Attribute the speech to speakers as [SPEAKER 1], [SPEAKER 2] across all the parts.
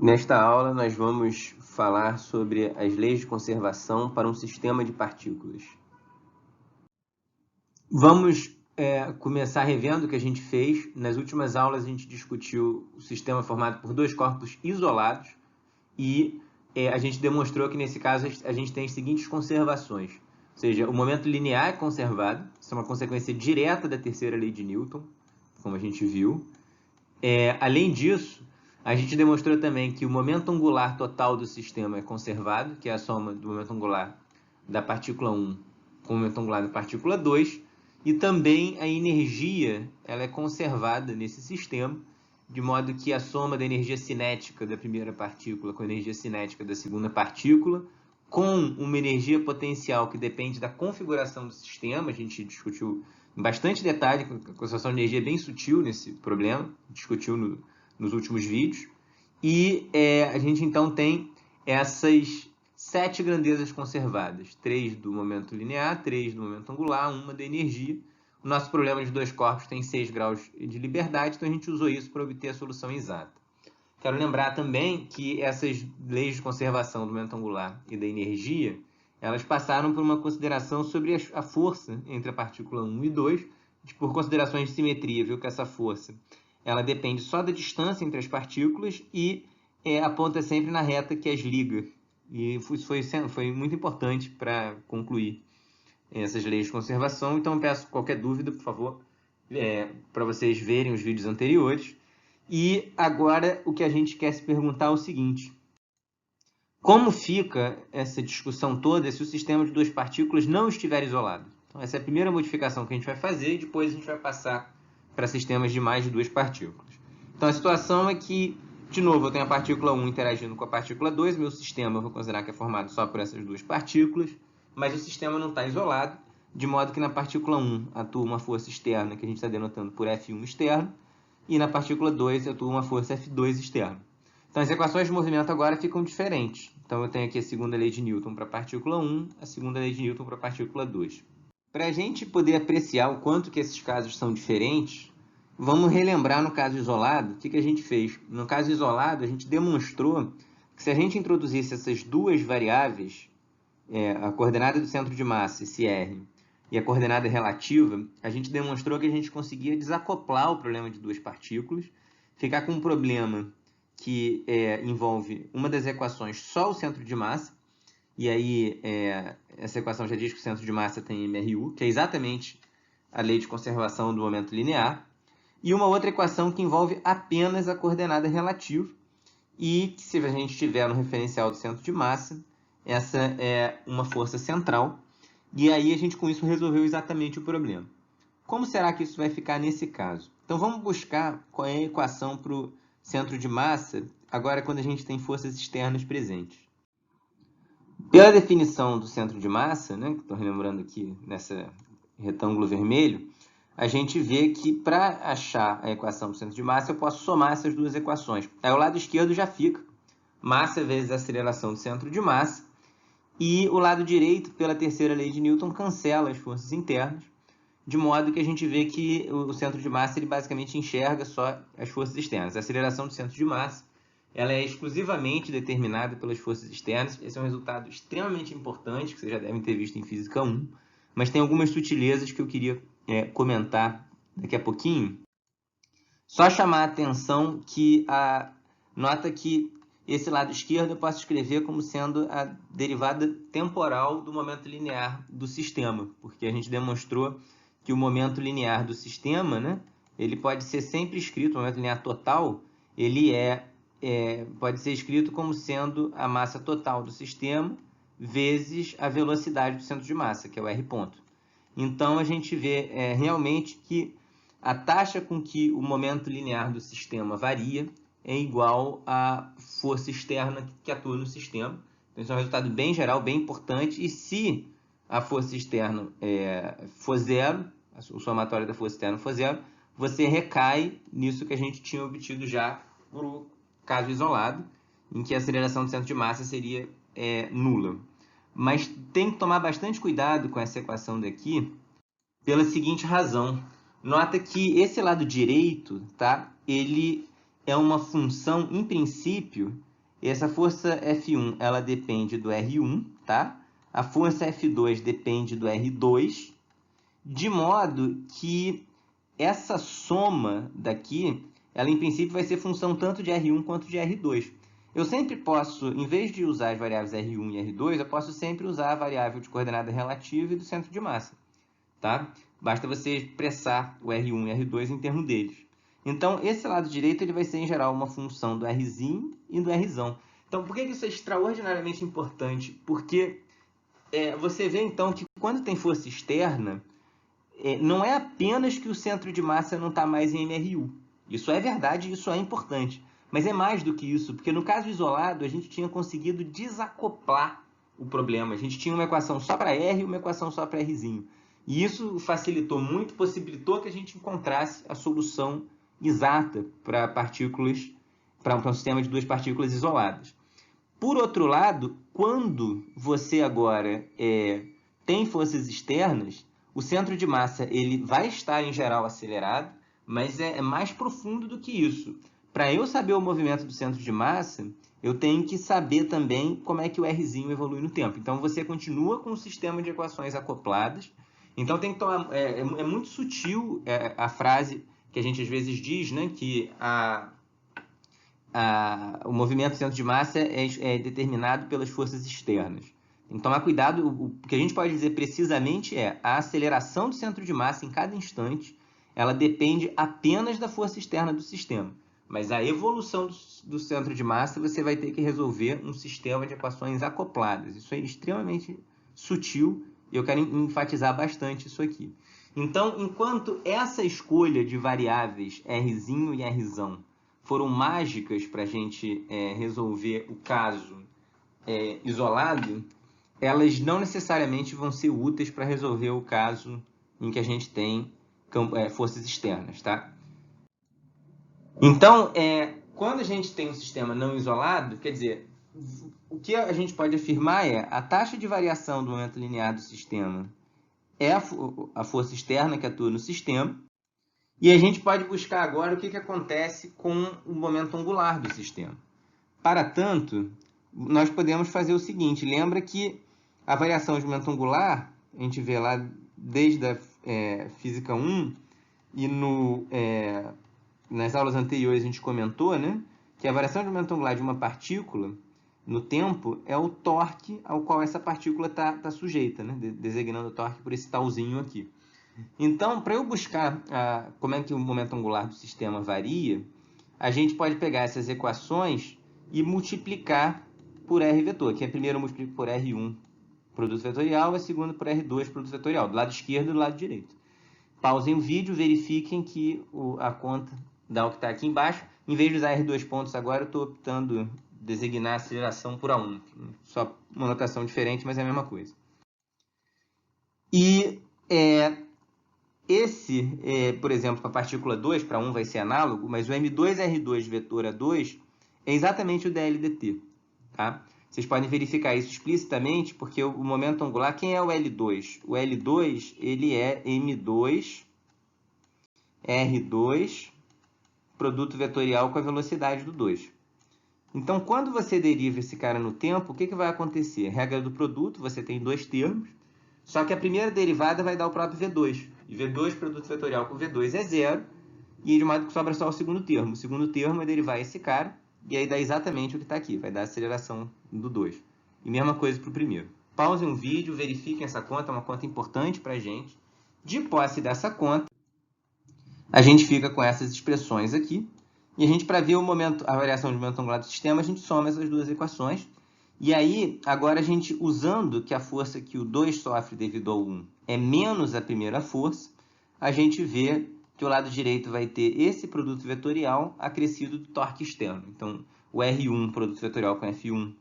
[SPEAKER 1] Nesta aula, nós vamos falar sobre as leis de conservação para um sistema de partículas. Vamos começar revendo o que a gente fez. Nas últimas aulas, a gente discutiu o sistema formado por dois corpos isolados e a gente demonstrou que, nesse caso, a gente tem as seguintes conservações. Ou seja, o momento linear é conservado, isso é uma consequência direta da terceira lei de Newton, como a gente viu. Além disso, a gente demonstrou também que o momento angular total do sistema é conservado, que é a soma do momento angular da partícula 1 com o momento angular da partícula 2, e também a energia ela é conservada nesse sistema, de modo que a soma da energia cinética da primeira partícula com a energia cinética da segunda partícula, com uma energia potencial que depende da configuração do sistema, a gente discutiu em bastante detalhe, a conservação de energia é bem sutil nesse problema, discutiu nos últimos vídeos, e a gente então tem essas 7 grandezas conservadas, 3 do momento linear, 3 do momento angular, 1 da energia. O nosso problema de dois corpos tem 6 graus de liberdade, então a gente usou isso para obter a solução exata. Quero lembrar também que essas leis de conservação do momento angular e da energia, elas passaram por uma consideração sobre a força entre a partícula 1 e 2, por considerações de simetria, viu que essa força ela depende só da distância entre as partículas e aponta sempre na reta que as liga. E isso foi muito importante para concluir essas leis de conservação. Então, eu peço qualquer dúvida, por favor, para vocês verem os vídeos anteriores. E agora o que a gente quer se perguntar é o seguinte: como fica essa discussão toda se o sistema de duas partículas não estiver isolado? Então, essa é a primeira modificação que a gente vai fazer e depois a gente vai passar para sistemas de mais de duas partículas. Então, a situação é que, de novo, eu tenho a partícula 1 interagindo com a partícula 2, meu sistema eu vou considerar que é formado só por essas duas partículas, mas o sistema não está isolado, de modo que na partícula 1 atua uma força externa, que a gente está denotando por F1 externo, e na partícula 2 atua uma força F2 externa. Então, as equações de movimento agora ficam diferentes. Então, eu tenho aqui a segunda lei de Newton para a partícula 1, a segunda lei de Newton para a partícula 2. Para a gente poder apreciar o quanto que esses casos são diferentes, vamos relembrar no caso isolado o que a gente fez. No caso isolado, a gente demonstrou que se a gente introduzisse essas duas variáveis, a coordenada do centro de massa, esse R, e a coordenada relativa, a gente demonstrou que a gente conseguia desacoplar o problema de duas partículas, ficar com um problema que envolve uma das equações só o centro de massa, e aí essa equação já diz que o centro de massa tem MRU, que é exatamente a lei de conservação do momento linear, e uma outra equação que envolve apenas a coordenada relativa, e que, se a gente tiver no referencial do centro de massa, essa é uma força central, e aí a gente com isso resolveu exatamente o problema. Como será que isso vai ficar nesse caso? Então vamos buscar qual é a equação para o centro de massa, agora quando a gente tem forças externas presentes. Pela definição do centro de massa, né, que estou relembrando aqui nesse retângulo vermelho, a gente vê que para achar a equação do centro de massa, eu posso somar essas duas equações. Aí o lado esquerdo já fica massa vezes a aceleração do centro de massa, e o lado direito, pela terceira lei de Newton, cancela as forças internas, de modo que a gente vê que o centro de massa ele basicamente enxerga só as forças externas. A aceleração do centro de massa ela é exclusivamente determinada pelas forças externas. Esse é um resultado extremamente importante, que vocês já devem ter visto em Física 1, mas tem algumas sutilezas que eu queria comentar daqui a pouquinho. Só chamar a atenção que nota que esse lado esquerdo eu posso escrever como sendo a derivada temporal do momento linear do sistema, porque a gente demonstrou que o momento linear do sistema, né, ele pode ser sempre escrito, o momento linear total, ele pode ser escrito como sendo a massa total do sistema vezes a velocidade do centro de massa, que é o r ponto. Então, a gente vê realmente que a taxa com que o momento linear do sistema varia é igual à força externa que atua no sistema. Então, isso é um resultado bem geral, bem importante. E se a força externa for zero, o somatório da força externa for zero, você recai nisso que a gente tinha obtido já para o caso isolado, em que a aceleração do centro de massa seria nula. Mas tem que tomar bastante cuidado com essa equação daqui, pela seguinte razão. Nota que esse lado direito, tá? Ele é uma função, em princípio, Essa força F1, ela depende do R1, tá? A força F2 depende do R2, de modo que essa soma daqui, ela em princípio vai ser função tanto de R1 quanto de R2. Eu sempre posso, em vez de usar as variáveis R1 e R2, eu posso sempre usar a variável de coordenada relativa e do centro de massa, tá? Basta você expressar o R1 e R2 em termos deles. Então, esse lado direito ele vai ser, em geral, uma função do Rzinho e do Rzão. Então, por que isso é extraordinariamente importante? Porque você vê, então, que quando tem força externa, não é apenas que o centro de massa não está mais em MRU. Isso é verdade, isso é importante. Mas é mais do que isso, porque no caso isolado, a gente tinha conseguido desacoplar o problema. A gente tinha uma equação só para R e uma equação só para Rzinho. E isso facilitou muito, possibilitou que a gente encontrasse a solução exata para partículas, para um sistema de duas partículas isoladas. Por outro lado, quando você agora tem forças externas, o centro de massa ele vai estar, em geral, acelerado, mas é mais profundo do que isso. Para eu saber o movimento do centro de massa, eu tenho que saber também como é que o Rzinho evolui no tempo. Então, você continua com o sistema de equações acopladas. Então, tem que tomar, é muito sutil a frase que a gente às vezes diz, né, que o movimento do centro de massa é determinado pelas forças externas. Tem que tomar cuidado, o que a gente pode dizer precisamente é a aceleração do centro de massa em cada instante, ela depende apenas da força externa do sistema. Mas a evolução do centro de massa, você vai ter que resolver um sistema de equações acopladas. Isso é extremamente sutil e eu quero enfatizar bastante isso aqui. Então, enquanto essa escolha de variáveis Rzinho e Rzão foram mágicas para a gente resolver o caso isolado, elas não necessariamente vão ser úteis para resolver o caso em que a gente tem forças externas, tá? Então, quando a gente tem um sistema não isolado, quer dizer, o que a gente pode afirmar é a taxa de variação do momento linear do sistema é a força externa que atua no sistema, e a gente pode buscar agora o que acontece com o momento angular do sistema. Para tanto, nós podemos fazer o seguinte, lembra que a variação de momento angular, a gente vê lá desde a Física 1 e nas aulas anteriores a gente comentou, né, que a variação de momento angular de uma partícula no tempo é o torque ao qual essa partícula está sujeita, né, designando o torque por esse talzinho aqui. Então, para eu buscar como é que o momento angular do sistema varia, a gente pode pegar essas equações e multiplicar por R vetor, que é primeiro eu multiplico por R1 produto vetorial, a segunda por R2 produto vetorial, do lado esquerdo e do lado direito. Pausem o vídeo, verifiquem que a conta dá o que está aqui embaixo. Em vez de usar R2 pontos agora, eu estou optando designar a aceleração por A1. Só uma notação diferente, mas é a mesma coisa. E por exemplo, para a partícula 2, para 1 vai ser análogo, mas o M2R2 vetor A2 é exatamente o DLDT. Tá? Vocês podem verificar isso explicitamente, porque o momento angular, quem é o L2? O L2 ele é M2R2 produto vetorial com a velocidade do 2. Então, quando você deriva esse cara no tempo, o que vai acontecer? Regra do produto, você tem dois termos, só que a primeira derivada vai dar o próprio V2. E V2 produto vetorial com V2 é zero, e de modo que sobra só o segundo termo. O segundo termo vai derivar esse cara, e aí dá exatamente o que está aqui, vai dar a aceleração do 2. E mesma coisa para o primeiro. Pausem o vídeo, verifiquem essa conta, é uma conta importante para a gente. De posse dessa conta, a gente fica com essas expressões aqui, e a gente, para ver a variação de momento angular do sistema, a gente soma essas duas equações. E aí, agora a gente, usando que a força que o 2 sofre devido ao 1 é menos a primeira força, a gente vê que o lado direito vai ter esse produto vetorial acrescido do torque externo. Então, o R1, produto vetorial com F1,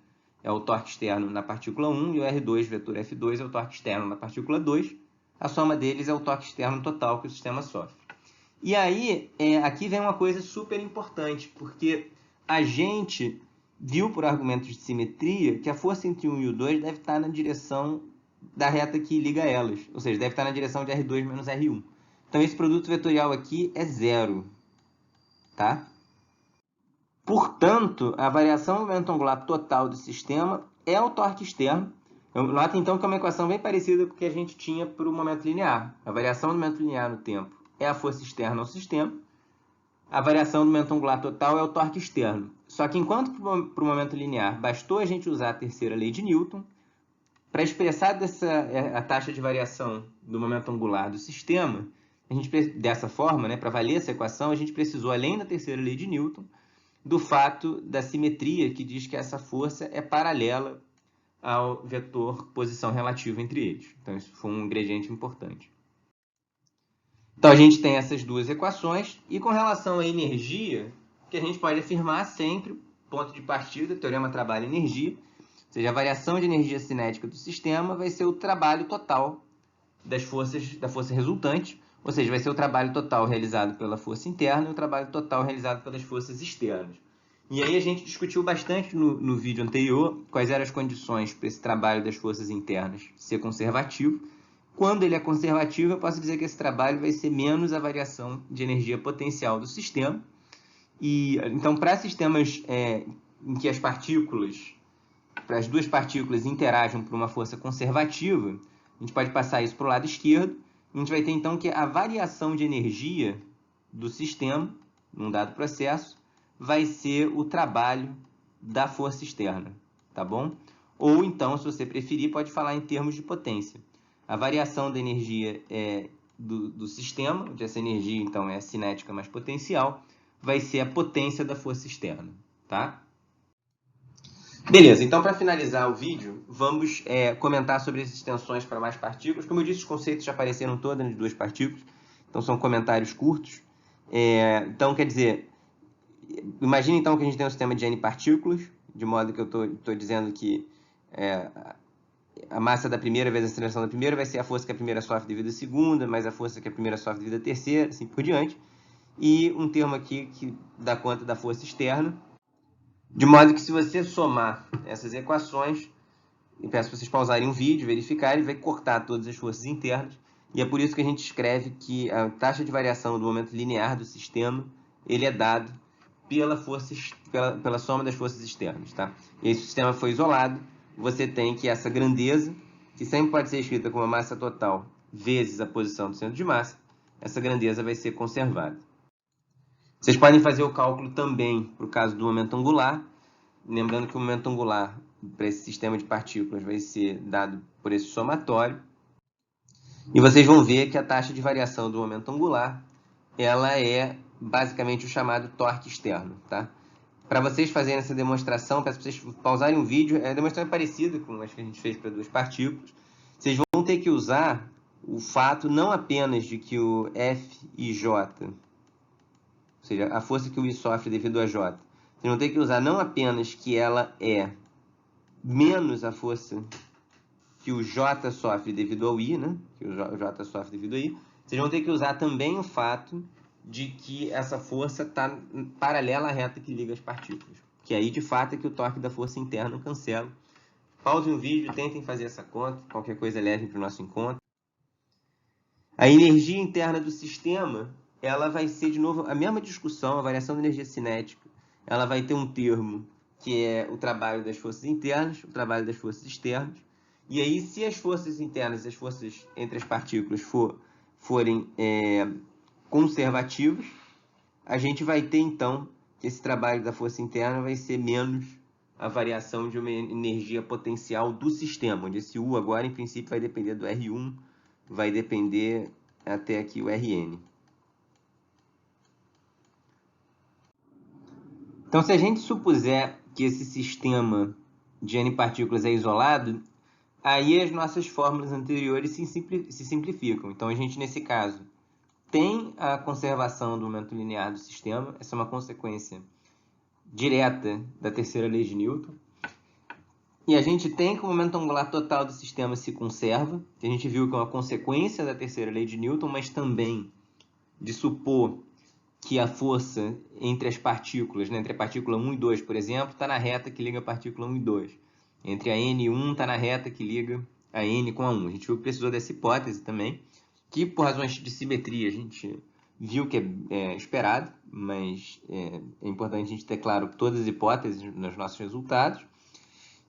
[SPEAKER 1] é o torque externo na partícula 1, e o R2, vetor F2, é o torque externo na partícula 2. A soma deles é o torque externo total que o sistema sofre. E aí, aqui vem uma coisa super importante, porque a gente viu por argumentos de simetria que a força entre 1 e o 2 deve estar na direção da reta que liga elas, ou seja, deve estar na direção de R2 menos R1. Então, esse produto vetorial aqui é zero, tá? Portanto, a variação do momento angular total do sistema é o torque externo. Nota então que é uma equação bem parecida com o que a gente tinha para o momento linear. A variação do momento linear no tempo é a força externa ao sistema. A variação do momento angular total é o torque externo. Só que enquanto para o momento linear bastou a gente usar a terceira lei de Newton, para expressar a taxa de variação do momento angular do sistema, dessa forma, para valer essa equação, a gente precisou, além da terceira lei de Newton, do fato da simetria, que diz que essa força é paralela ao vetor posição relativa entre eles. Então, isso foi um ingrediente importante. Então, a gente tem essas duas equações, e com relação à energia, que a gente pode afirmar sempre, ponto de partida, teorema trabalho-energia, ou seja, a variação de energia cinética do sistema vai ser o trabalho total da força resultante, ou seja, vai ser o trabalho total realizado pela força interna e o trabalho total realizado pelas forças externas. E aí a gente discutiu bastante no vídeo anterior quais eram as condições para esse trabalho das forças internas ser conservativo. Quando ele é conservativo, eu posso dizer que esse trabalho vai ser menos a variação de energia potencial do sistema. Então, para sistemas em que as duas partículas interagem por uma força conservativa, a gente pode passar isso para o lado esquerdo. A gente vai ter, então, que a variação de energia do sistema, num dado processo, vai ser o trabalho da força externa, tá bom? Ou, então, se você preferir, pode falar em termos de potência. A variação da energia do sistema, onde essa energia, então, é cinética mais potencial, vai ser a potência da força externa, tá? Beleza, então para finalizar o vídeo, vamos comentar sobre as extensões para mais partículas. Como eu disse, os conceitos já apareceram todos nas duas partículas, então são comentários curtos. Então, quer dizer, imagine então que a gente tem um sistema de N partículas, de modo que eu estou dizendo que a massa da primeira vezes a aceleração da primeira vai ser a força que a primeira sofre devido à segunda, mais a força que a primeira sofre devido à terceira, assim por diante. E um termo aqui que dá conta da força externa. De modo que se você somar essas equações, e peço para vocês pausarem o vídeo, verificarem, vai cortar todas as forças internas. E é por isso que a gente escreve que a taxa de variação do momento linear do sistema, ele é dado pela soma das forças externas, tá? E aí, se o sistema foi isolado, você tem que essa grandeza, que sempre pode ser escrita como a massa total vezes a posição do centro de massa, essa grandeza vai ser conservada. Vocês podem fazer o cálculo também para o caso do momento angular, lembrando que o momento angular para esse sistema de partículas vai ser dado por esse somatório. E vocês vão ver que a taxa de variação do momento angular, ela é basicamente o chamado torque externo, tá? Para vocês fazerem essa demonstração, peço para vocês pausarem o vídeo, a demonstração é parecida com as que a gente fez para duas partículas. Vocês vão ter que usar o fato não apenas de que o F e J, ou seja, a força que o I sofre devido a J, vocês vão ter que usar não apenas que ela é menos a força que o J sofre devido ao I, né? Que o J sofre devido ao I. Vocês vão ter que usar também o fato de que essa força está paralela à reta que liga as partículas. Que aí, de fato, é que o torque da força interna cancela. Pausem o vídeo, tentem fazer essa conta. Qualquer coisa levem para o nosso encontro. A energia interna do sistema, ela vai ser, de novo, a mesma discussão, a variação da energia cinética. Ela vai ter um termo que é o trabalho das forças internas, o trabalho das forças externas. E aí, se as forças internas e as forças entre as partículas forem conservativas, a gente vai ter, então, que esse trabalho da força interna vai ser menos a variação de uma energia potencial do sistema, onde esse U agora, em princípio, vai depender do R1, vai depender até aqui o Rn. Então, se a gente supuser que esse sistema de N partículas é isolado, aí as nossas fórmulas anteriores se simplificam. Então, a gente, nesse caso, tem a conservação do momento linear do sistema. Essa é uma consequência direta da terceira lei de Newton. E a gente tem que o momento angular total do sistema se conserva, que a gente viu que é uma consequência da terceira lei de Newton, mas também de supor que a força entre as partículas, né, entre a partícula 1 e 2, por exemplo, está na reta que liga a partícula 1 e 2. Entre a N e 1 está na reta que liga a N com a 1. A gente viu que precisou dessa hipótese também, que por razões de simetria a gente viu que é esperado, mas é importante a gente ter claro todas as hipóteses nos nossos resultados.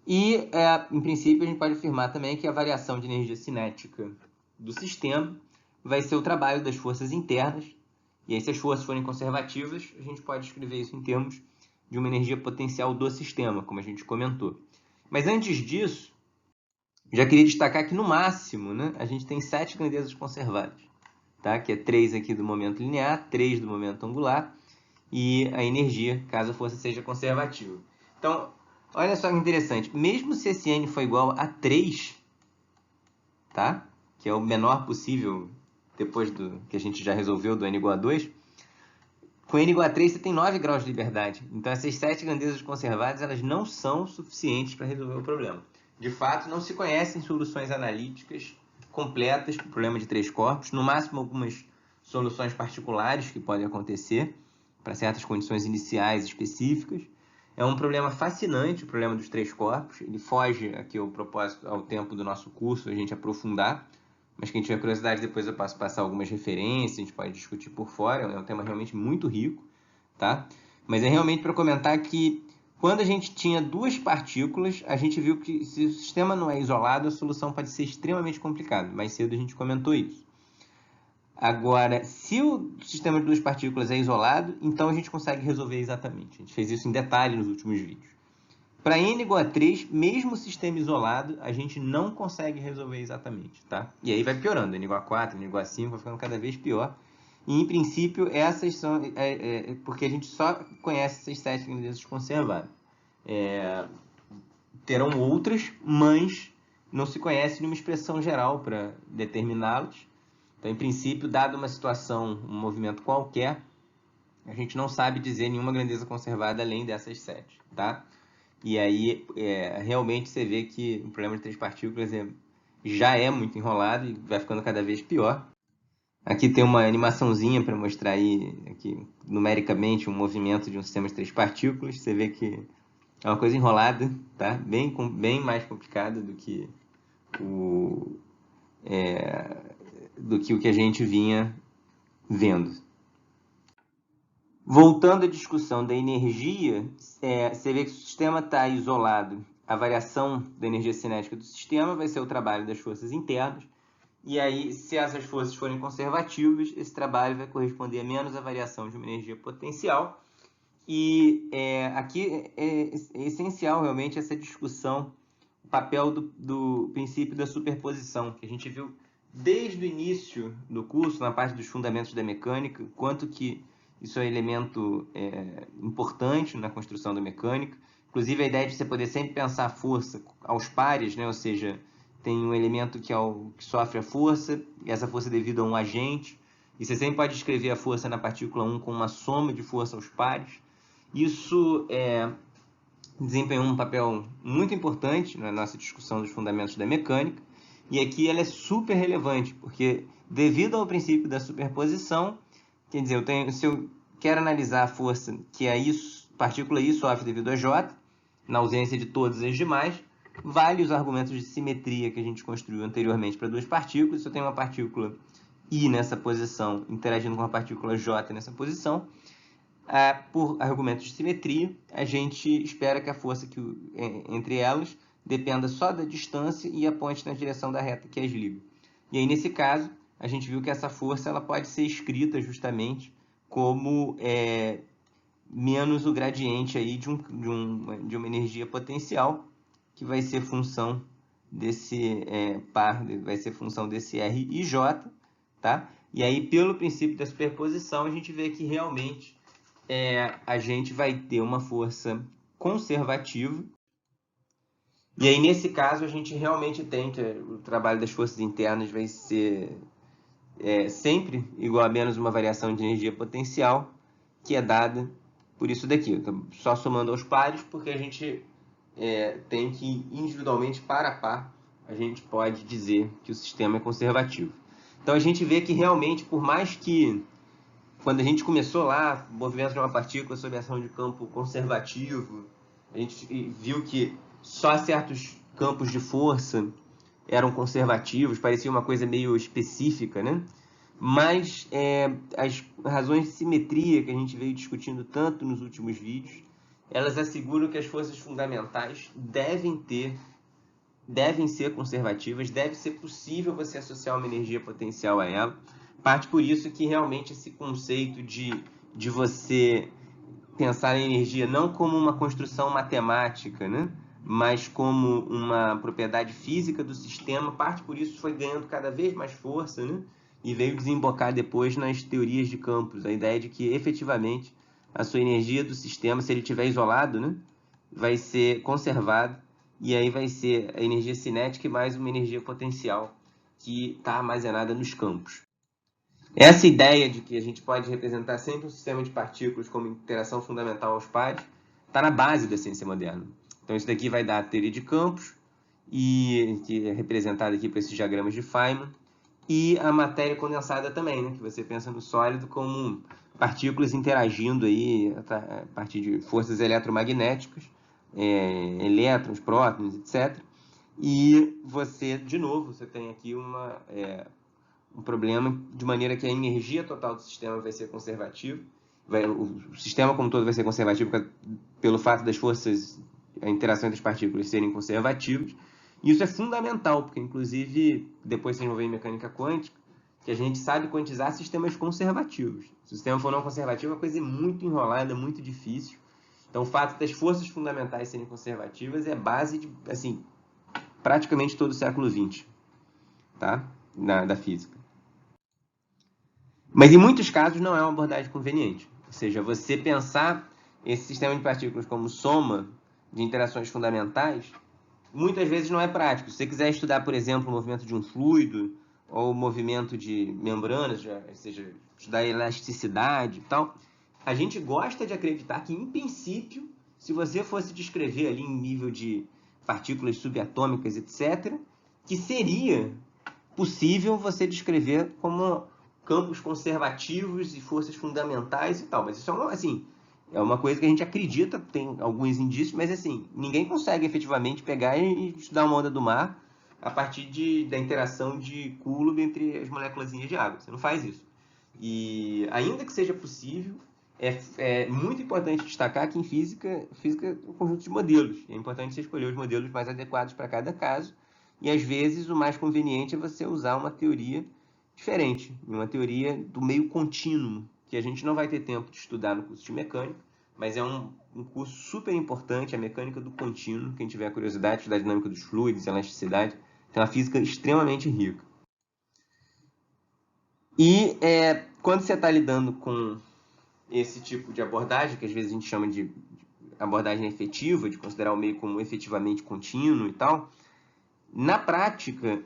[SPEAKER 1] E, em princípio, a gente pode afirmar também que a variação de energia cinética do sistema vai ser o trabalho das forças internas. E aí, se as forças forem conservativas, a gente pode escrever isso em termos de uma energia potencial do sistema, como a gente comentou. Mas antes disso, já queria destacar que no máximo, né, a gente tem 7 grandezas conservadas, tá? Que é 3 aqui do momento linear, 3 do momento angular e a energia, caso a força seja conservativa. Então, olha só que interessante, mesmo se esse n for igual a 3, tá? Que é o menor possível depois do que a gente já resolveu do n igual a 2, com n igual a 3 você tem 9 graus de liberdade. Então essas 7 grandezas conservadas elas não são suficientes para resolver o problema. De fato, não se conhecem soluções analíticas completas para o problema de 3 corpos, no máximo algumas soluções particulares que podem acontecer para certas condições iniciais específicas. É um problema fascinante, o problema dos 3 corpos. Ele foge aqui ao propósito, ao tempo do nosso curso, a gente aprofundar. Mas quem tiver curiosidade, depois eu passo a passar algumas referências, a gente pode discutir por fora. É um tema realmente muito rico, tá? Mas é realmente para comentar que quando a gente tinha 2 partículas, a gente viu que se o sistema não é isolado, a solução pode ser extremamente complicada. Mais cedo a gente comentou isso. Agora, se o sistema de 2 partículas é isolado, então a gente consegue resolver exatamente. A gente fez isso em detalhe nos últimos vídeos. Para n igual a 3, mesmo o sistema isolado, a gente não consegue resolver exatamente, tá? E aí vai piorando, n igual a 4, n igual a 5, vai ficando cada vez pior. E, em princípio, essas são... porque a gente só conhece essas 7 grandezas conservadas. Terão outras, mas não se conhece nenhuma expressão geral para determiná-las. Então, em princípio, dada uma situação, um movimento qualquer, a gente não sabe dizer nenhuma grandeza conservada além dessas 7, tá? E aí, realmente, você vê que o problema de 3 partículas já é muito enrolado e vai ficando cada vez pior. Aqui tem uma animaçãozinha para mostrar aí, aqui, numericamente, um movimento de um sistema de 3 partículas. Você vê que é uma coisa enrolada, tá? Bem mais complicada do que o que a gente vinha vendo. Voltando à discussão da energia, você vê que se o sistema está isolado, a variação da energia cinética do sistema vai ser o trabalho das forças internas. E aí, se essas forças forem conservativas, esse trabalho vai corresponder a menos a variação de uma energia potencial. E aqui é essencial realmente essa discussão, o papel do princípio da superposição, que a gente viu desde o início do curso, na parte dos fundamentos da mecânica, quanto que isso é um elemento importante na construção da mecânica. Inclusive, a ideia de você poder sempre pensar a força aos pares, né? Ou seja, tem um elemento que sofre a força, e essa força é devido a um agente, e você sempre pode escrever a força na partícula 1 com uma soma de força aos pares. Isso desempenhou um papel muito importante na nossa discussão dos fundamentos da mecânica, e aqui ela é super relevante, porque devido ao princípio da superposição, quer dizer, se eu quero analisar a força que a partícula I sofre devido a J, na ausência de todas as demais, vale os argumentos de simetria que a gente construiu anteriormente para 2 partículas. Se eu tenho uma partícula I nessa posição interagindo com uma partícula J nessa posição, por argumentos de simetria, a gente espera que a força entre elas dependa só da distância e aponte na direção da reta que as liga. E aí, nesse caso, a gente viu que essa força ela pode ser escrita justamente como menos o gradiente aí de uma energia potencial, que vai ser função desse par, vai ser função desse R e J, tá? E aí, pelo princípio da superposição, a gente vê que realmente a gente vai ter uma força conservativa. E aí, nesse caso, a gente realmente tem que o trabalho das forças internas vai ser sempre igual a menos uma variação de energia potencial, que é dada por isso daqui. Então, só somando aos pares, porque a gente tem que, individualmente, par a par, a gente pode dizer que o sistema é conservativo. Então, a gente vê que realmente, por mais que quando a gente começou lá, o movimento de uma partícula sob ação de campo conservativo, a gente viu que só certos campos de força eram conservativos, parecia uma coisa meio específica, né? Mas as razões de simetria que a gente veio discutindo tanto nos últimos vídeos, elas asseguram que as forças fundamentais devem ser conservativas, deve ser possível você associar uma energia potencial a ela. Parte por isso que realmente esse conceito de você pensar a energia não como uma construção matemática, né? Mas como uma propriedade física do sistema, parte por isso foi ganhando cada vez mais força, né? E veio desembocar depois nas teorias de campos, a ideia de que efetivamente a sua energia do sistema, se ele estiver isolado, né, vai ser conservada, e aí vai ser a energia cinética e mais uma energia potencial que está armazenada nos campos. Essa ideia de que a gente pode representar sempre um sistema de partículas como interação fundamental aos pares está na base da ciência moderna. Então isso daqui vai dar a teoria de campos, e que é representada aqui por esses diagramas de Feynman, e a matéria condensada também, né? Que você pensa no sólido como partículas interagindo aí a partir de forças eletromagnéticas, elétrons, prótons, etc. E você, de novo, você tem aqui um problema de maneira que a energia total do sistema vai ser conservativa, o sistema como todo vai ser conservativo pelo fato das forças, a interação entre as partículas serem conservativas. E isso é fundamental, porque inclusive depois se envolver em mecânica quântica, que a gente sabe quantizar sistemas conservativos. Se o sistema for não conservativo, é uma coisa muito enrolada, muito difícil. Então o fato das forças fundamentais serem conservativas é base de, assim, praticamente todo o século XX, tá? Da física. Mas em muitos casos não é uma abordagem conveniente. Ou seja, você pensar esse sistema de partículas como soma de interações fundamentais, muitas vezes não é prático. Se você quiser estudar, por exemplo, o movimento de um fluido ou o movimento de membranas, ou seja, estudar elasticidade e tal, a gente gosta de acreditar que, em princípio, se você fosse descrever ali em nível de partículas subatômicas, etc., que seria possível você descrever como campos conservativos e forças fundamentais e tal. Mas isso é uma coisa que a gente acredita, tem alguns indícios, mas assim, ninguém consegue efetivamente pegar e estudar uma onda do mar a partir da interação de Coulomb entre as moléculas de água. Você não faz isso. E ainda que seja possível, é muito importante destacar que em física é um conjunto de modelos. É importante você escolher os modelos mais adequados para cada caso. E às vezes o mais conveniente é você usar uma teoria diferente, uma teoria do meio contínuo, que a gente não vai ter tempo de estudar no curso de mecânica, mas é um curso super importante, a mecânica do contínuo. Quem tiver curiosidade, estudar a dinâmica dos fluidos, elasticidade, tem uma física extremamente rica. E quando você está lidando com esse tipo de abordagem, que às vezes a gente chama de abordagem efetiva, de considerar o meio como efetivamente contínuo e tal, na prática,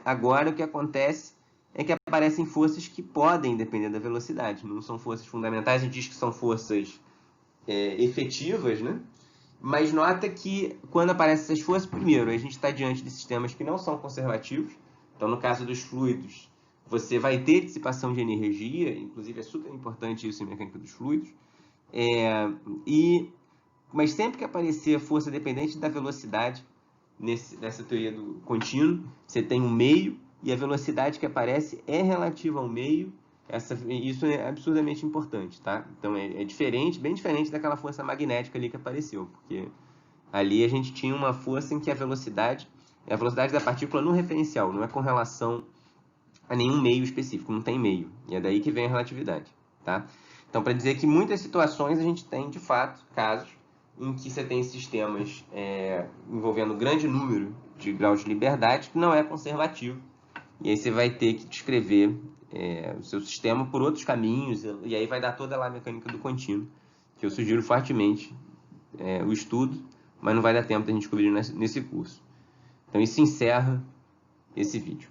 [SPEAKER 1] agora o que acontece é que aparecem forças que podem depender da velocidade. Não são forças fundamentais, a gente diz que são forças efetivas, né? Mas nota que quando aparecem essas forças, primeiro, a gente está diante de sistemas que não são conservativos. Então, no caso dos fluidos, você vai ter dissipação de energia, inclusive é super importante isso em mecânica dos fluidos. Mas sempre que aparecer força dependente da velocidade, nessa teoria do contínuo, você tem um meio e a velocidade que aparece é relativa ao meio. Isso é absurdamente importante, tá? Então é diferente, bem diferente daquela força magnética ali que apareceu, porque ali a gente tinha uma força em que a velocidade é a velocidade da partícula no referencial, não é com relação a nenhum meio específico, não tem meio. E é daí que vem a relatividade, tá? Então, para dizer que em muitas situações a gente tem, de fato, casos em que você tem sistemas envolvendo um grande número de graus de liberdade que não é conservativo. E aí você vai ter que descrever o seu sistema por outros caminhos, e aí vai dar toda lá a mecânica do contínuo, que eu sugiro fortemente o estudo, mas não vai dar tempo de a gente descobrir nesse curso. Então isso encerra esse vídeo.